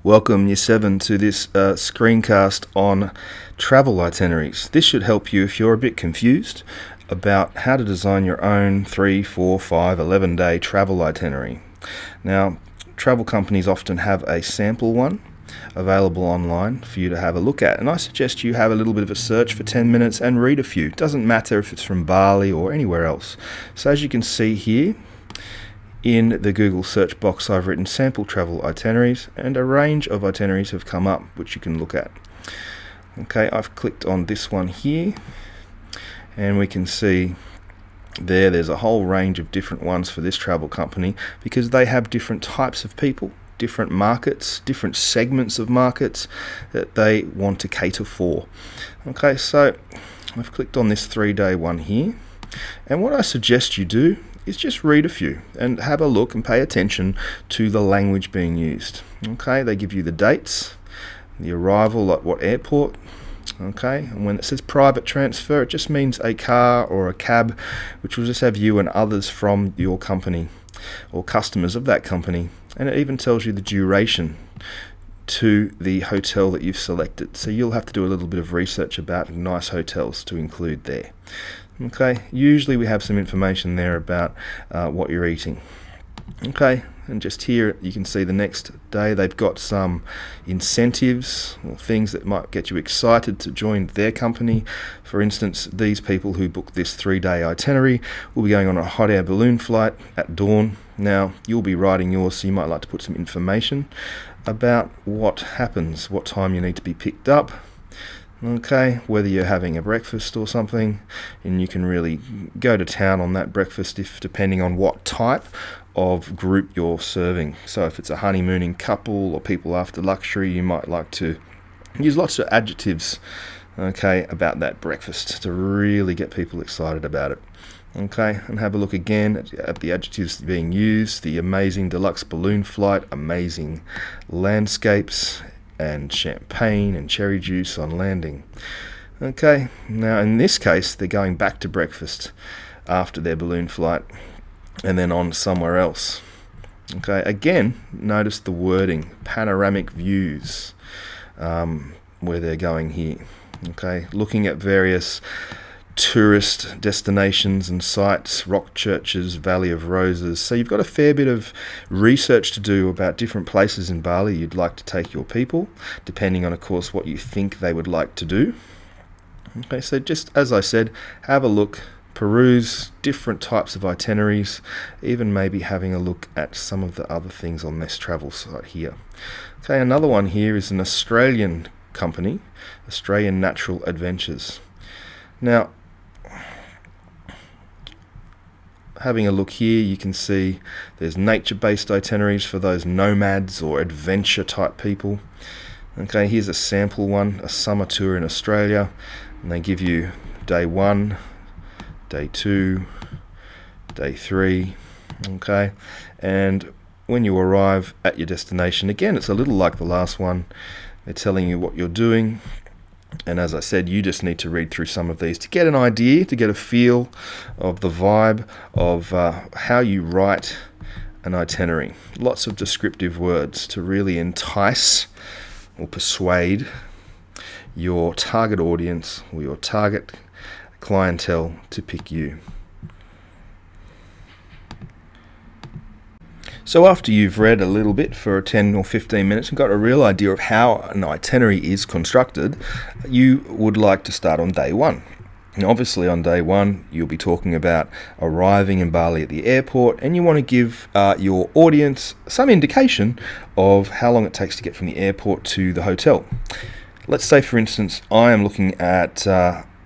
Welcome Year 7 to this screencast on travel itineraries. This should help you if you're a bit confused about how to design your own 3, 4, 5, 11-day travel itinerary. Now, travel companies often have a sample one available online for you to have a look at, and I suggest you have a little bit of a search for 10 minutes and read a few. It doesn't matter if it's from Bali or anywhere else. So as you can see here, in the Google search box, I've written sample travel itineraries, and a range of itineraries have come up which you can look at. Okay, I've clicked on this one here, and we can see there's a whole range of different ones for this travel company because they have different types of people, different markets, different segments of markets that they want to cater for. Okay, so I've clicked on this 3-day one here, and what I suggest you do is just read a few and have a look and pay attention to the language being used. Okay, they give you the dates, the arrival at what airport. Okay, and when it says private transfer, it just means a car or a cab which will just have you and others from your company or customers of that company, and it even tells you the duration to the hotel that you've selected, so you'll have to do a little bit of research about nice hotels to include there. Okay, usually we have some information there about what you're eating. Okay, and just here you can see the next day they've got some incentives or things that might get you excited to join their company. For instance, these people who book this 3-day itinerary will be going on a hot air balloon flight at dawn. Now you'll be writing yours, so you might like to put some information about what happens, what time you need to be picked up. Okay, whether you're having a breakfast or something, and you can really go to town on that breakfast depending on what type of group you're serving. So if it's a honeymooning couple or people after luxury, you might like to use lots of adjectives, okay, about that breakfast to really get people excited about it. Okay, and have a look again at the adjectives being used: the amazing deluxe balloon flight, amazing landscapes, and champagne and cherry juice on landing. Okay, now in this case they're going back to breakfast after their balloon flight and then on somewhere else. Okay, again, notice the wording, panoramic views, where they're going here. Okay, looking at various tourist destinations and sites, rock churches, Valley of Roses. So you've got a fair bit of research to do about different places in Bali you'd like to take your people, depending on, of course, what you think they would like to do. Okay, so just as I said, have a look, peruse different types of itineraries, even maybe having a look at some of the other things on this travel site here. Okay, another one here is an Australian company, Australian Natural Adventures. Now, having a look here, you can see there's nature-based itineraries for those nomads or adventure type people. Okay, here's a sample one, a summer tour in Australia, and they give you day 1, day 2, day 3. Okay, and when you arrive at your destination, again, it's a little like the last one. They're telling you what you're doing. And as I said, you just need to read through some of these to get an idea, to get a feel of the vibe of how you write an itinerary. Lots of descriptive words to really entice or persuade your target audience or your target clientele to pick you. So after you've read a little bit for 10 or 15 minutes and got a real idea of how an itinerary is constructed, you would like to start on day 1. And obviously on day 1 you'll be talking about arriving in Bali at the airport, and you want to give your audience some indication of how long it takes to get from the airport to the hotel. Let's say, for instance, I am looking at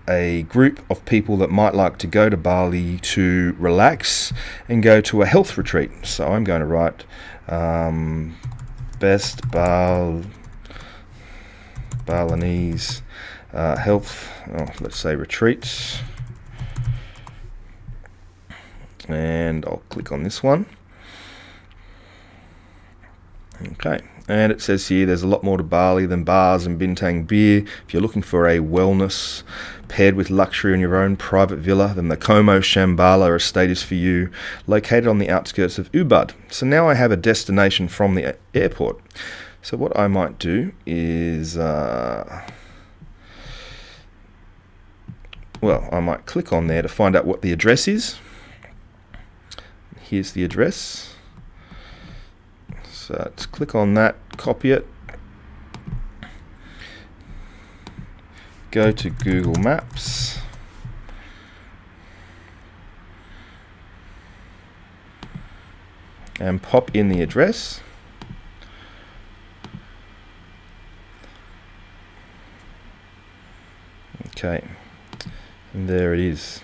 a group of people that might like to go to Bali to relax and go to a health retreat. So I'm going to write best Balinese health, let's say retreats, and I'll click on this one. Okay, and it says here there's a lot more to Bali than bars and bintang beer. If you're looking for a wellness paired with luxury in your own private villa, then the Como Shambhala estate is for you, located on the outskirts of Ubud. So now I have a destination from the airport. So what I might do is, well, I might click on there to find out what the address is. Here's the address. So let's click on that, copy it, go to Google Maps, and pop in the address. Okay, and there it is.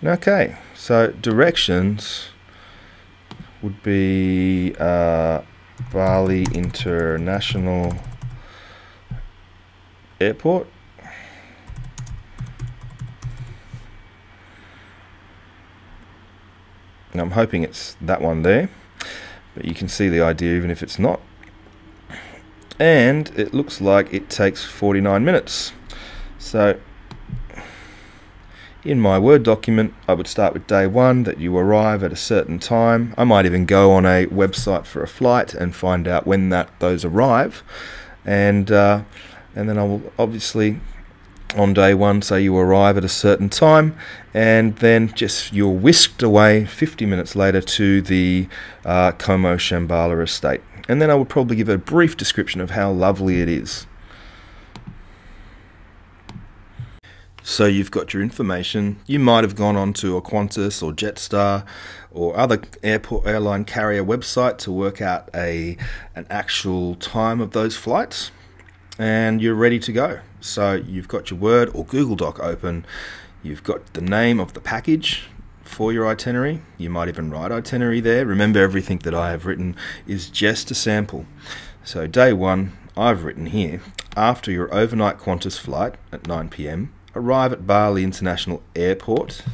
Okay, so directions would be Bali International Airport. And I'm hoping it's that one there, but you can see the idea even if it's not. And it looks like it takes 49 minutes. So in my Word document, I would start with day 1, that you arrive at a certain time. I might even go on a website for a flight and find out when those arrive. And then I will obviously, on day 1, say you arrive at a certain time, and then you're whisked away 50 minutes later to the Como Shambhala estate. And then I would probably give a brief description of how lovely it is. So you've got your information. You might have gone on to a Qantas or Jetstar or other airline carrier website to work out an actual time of those flights, and you're ready to go. So you've got your Word or Google Doc open. You've got the name of the package for your itinerary. You might even write itinerary there. Remember, everything that I have written is just a sample. So day 1, I've written here, after your overnight Qantas flight at 9 p.m, arrive at Bali International Airport,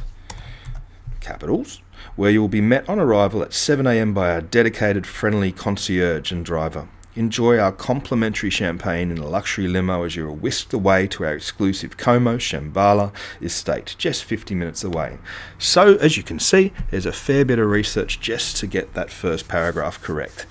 capitals, where you will be met on arrival at 7 a.m. by our dedicated, friendly concierge and driver. Enjoy our complimentary champagne in a luxury limo as you are whisked away to our exclusive Como Shambhala estate, just 50 minutes away. So, as you can see, there's a fair bit of research just to get that first paragraph correct.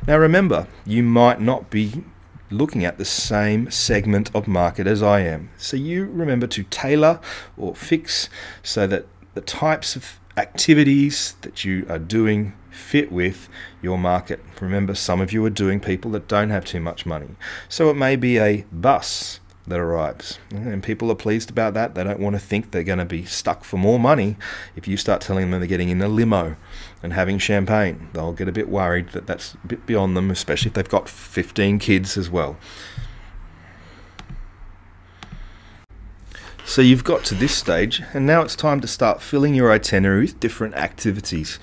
Now remember, you might not be looking at the same segment of market as I am. So you remember to tailor or fix so that the types of activities that you are doing fit with your market. Remember, some of you are doing people that don't have too much money. So it may be a bus that arrives, and people are pleased about that. They don't want to think they're going to be stuck for more money. If you start telling them they're getting in a limo and having champagne, they'll get a bit worried that that's a bit beyond them, especially if they've got 15 kids as well. So you've got to this stage, and now it's time to start filling your itinerary with different activities.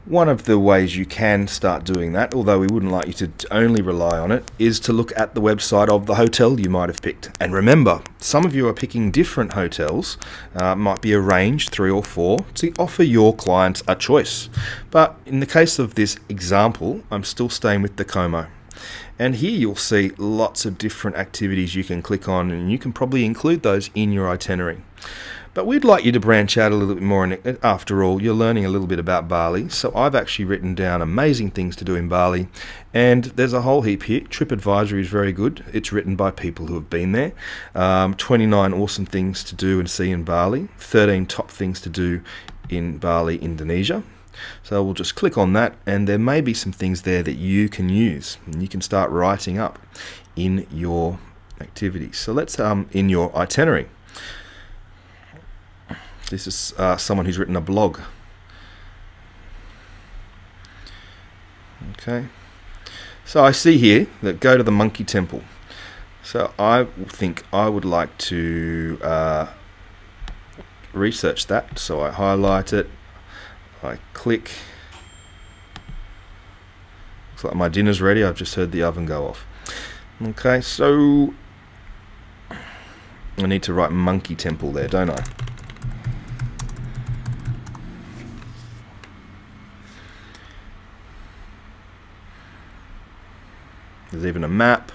One of the ways you can start doing that, although we wouldn't like you to only rely on it, is to look at the website of the hotel you might have picked. And remember, some of you are picking different hotels, might be a range, 3 or 4, to offer your clients a choice. But in the case of this example, I'm still staying with the Como. And here you'll see lots of different activities you can click on, and you can probably include those in your itinerary. But we'd like you to branch out a little bit more, and after all, you're learning a little bit about Bali. So I've actually written down amazing things to do in Bali, and there's a whole heap here. TripAdvisor is very good. It's written by people who have been there. 29 awesome things to do and see in Bali. 13 top things to do in Bali, Indonesia. So we'll just click on that, and there may be some things there that you can use, and you can start writing up in your activities. So let's in your itinerary. This is someone who's written a blog. Okay, so I see here that go to the monkey temple. So I think I would like to research that. So I highlight it, I click. Looks like my dinner's ready. I've just heard the oven go off. Okay, so I need to write monkey temple there, don't I? There's even a map.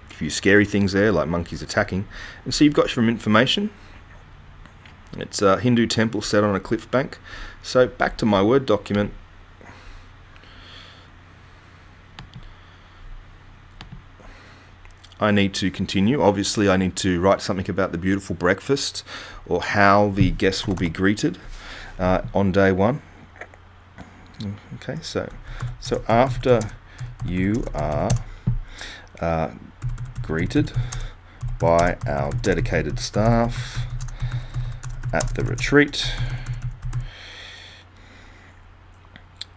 A few scary things there, like monkeys attacking. And so you've got some information. It's a Hindu temple set on a cliff bank. So back to my Word document. I need to continue. Obviously, I need to write something about the beautiful breakfast or how the guests will be greeted on day one. Okay, so after you are greeted by our dedicated staff at the retreat,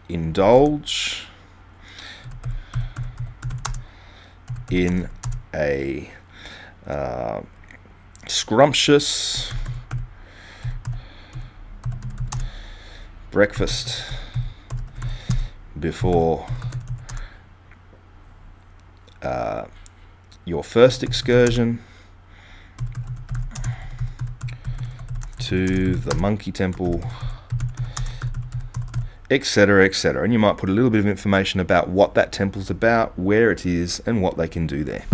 indulge in a scrumptious breakfast before your first excursion to the monkey temple, etc., etc. And you might put a little bit of information about what that temple's about, where it is, and what they can do there.